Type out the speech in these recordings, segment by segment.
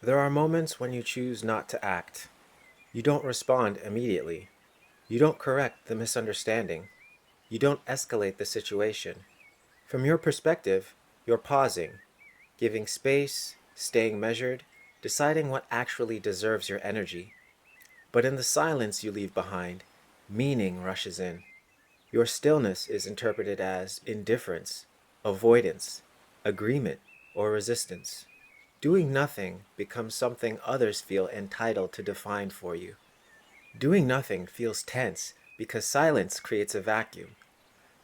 There are moments when you choose not to act. You don't respond immediately. You don't correct the misunderstanding. You don't escalate the situation. From your perspective, you're pausing, giving space, staying measured, deciding what actually deserves your energy. But in the silence you leave behind, meaning rushes in. Your stillness is interpreted as indifference, avoidance, agreement, or resistance. Doing nothing becomes something others feel entitled to define for you. Doing nothing feels tense because silence creates a vacuum,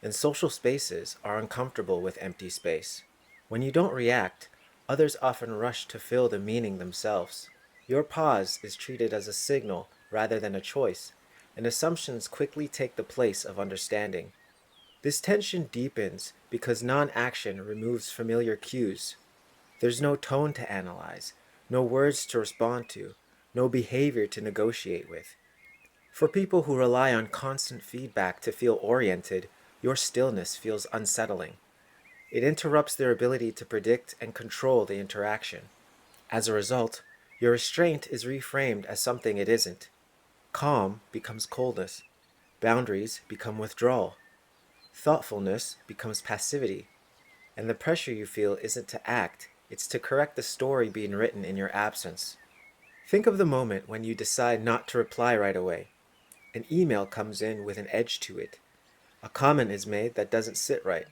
and social spaces are uncomfortable with empty space. When you don't react, others often rush to fill the meaning themselves. Your pause is treated as a signal rather than a choice, and assumptions quickly take the place of understanding. This tension deepens because non action removes familiar cues. There's no tone to analyze, no words to respond to, no behavior to negotiate with. For people who rely on constant feedback to feel oriented, your stillness feels unsettling. It interrupts their ability to predict and control the interaction. As a result, your restraint is reframed as something it isn't. Calm becomes coldness. Boundaries become withdrawal. Thoughtfulness becomes passivity. And the pressure you feel isn't to act, it's to correct the story being written in your absence. Think of the moment when you decide not to reply right away. An email comes in with an edge to it. A comment is made that doesn't sit right.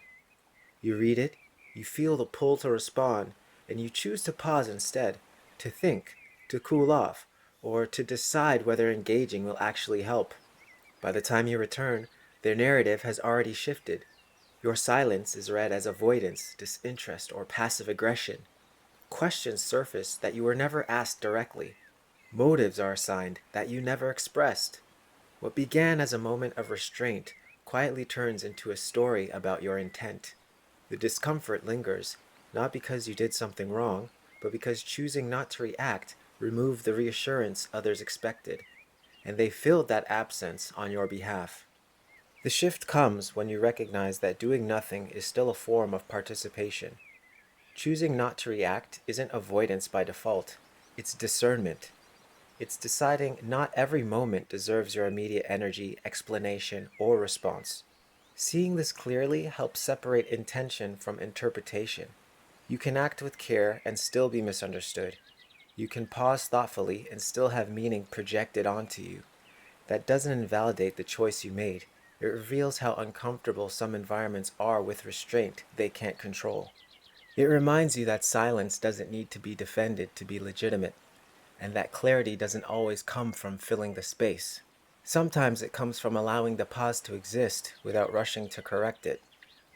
You read it, you feel the pull to respond, and you choose to pause instead, to think, to cool off, or to decide whether engaging will actually help. By the time you return, their narrative has already shifted. Your silence is read as avoidance, disinterest, or passive aggression. Questions surface that you were never asked directly. Motives are assigned that you never expressed. What began as a moment of restraint quietly turns into a story about your intent. The discomfort lingers, not because you did something wrong, but because choosing not to react removed the reassurance others expected, and they filled that absence on your behalf. The shift comes when you recognize that doing nothing is still a form of participation. Choosing not to react isn't avoidance by default, it's discernment. It's deciding not every moment deserves your immediate energy, explanation, or response. Seeing this clearly helps separate intention from interpretation. You can act with care and still be misunderstood. You can pause thoughtfully and still have meaning projected onto you. That doesn't invalidate the choice you made. It reveals how uncomfortable some environments are with restraint they can't control. It reminds you that silence doesn't need to be defended to be legitimate, and that clarity doesn't always come from filling the space. Sometimes it comes from allowing the pause to exist without rushing to correct it.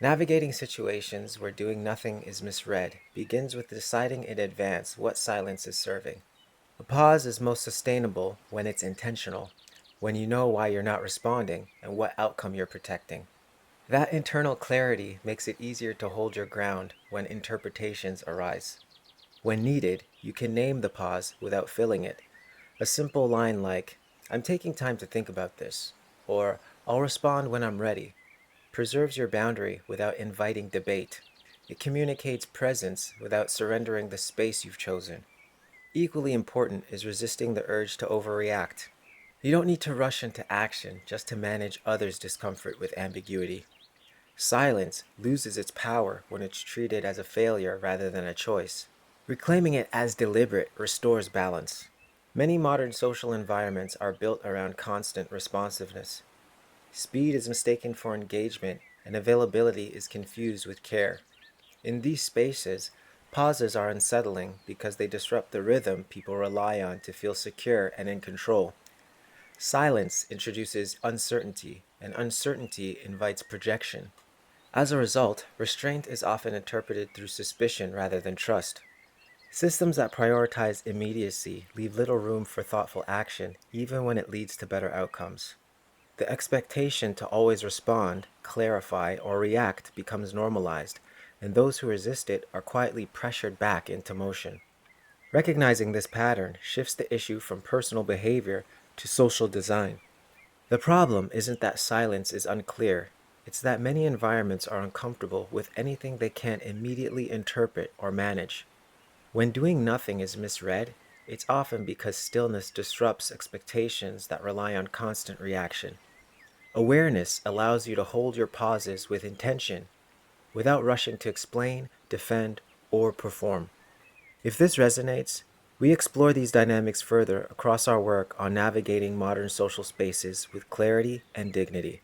Navigating situations where doing nothing is misread begins with deciding in advance what silence is serving. A pause is most sustainable when it's intentional, when you know why you're not responding and what outcome you're protecting. That internal clarity makes it easier to hold your ground when interpretations arise. When needed, you can name the pause without filling it. A simple line like, "I'm taking time to think about this," or "I'll respond when I'm ready," preserves your boundary without inviting debate. It communicates presence without surrendering the space you've chosen. Equally important is resisting the urge to overreact. You don't need to rush into action just to manage others' discomfort with ambiguity. Silence loses its power when it's treated as a failure rather than a choice. Reclaiming it as deliberate restores balance. Many modern social environments are built around constant responsiveness. Speed is mistaken for engagement, and availability is confused with care. In these spaces, pauses are unsettling because they disrupt the rhythm people rely on to feel secure and in control. Silence introduces uncertainty, and uncertainty invites projection. As a result, restraint is often interpreted through suspicion rather than trust. Systems that prioritize immediacy leave little room for thoughtful action, even when it leads to better outcomes. The expectation to always respond, clarify, or react becomes normalized, and those who resist it are quietly pressured back into motion. Recognizing this pattern shifts the issue from personal behavior to social design. The problem isn't that silence is unclear, it's that many environments are uncomfortable with anything they can't immediately interpret or manage. When doing nothing is misread, it's often because stillness disrupts expectations that rely on constant reaction. Awareness allows you to hold your pauses with intention without rushing to explain, defend, or perform. If this resonates, we explore these dynamics further across our work on navigating modern social spaces with clarity and dignity.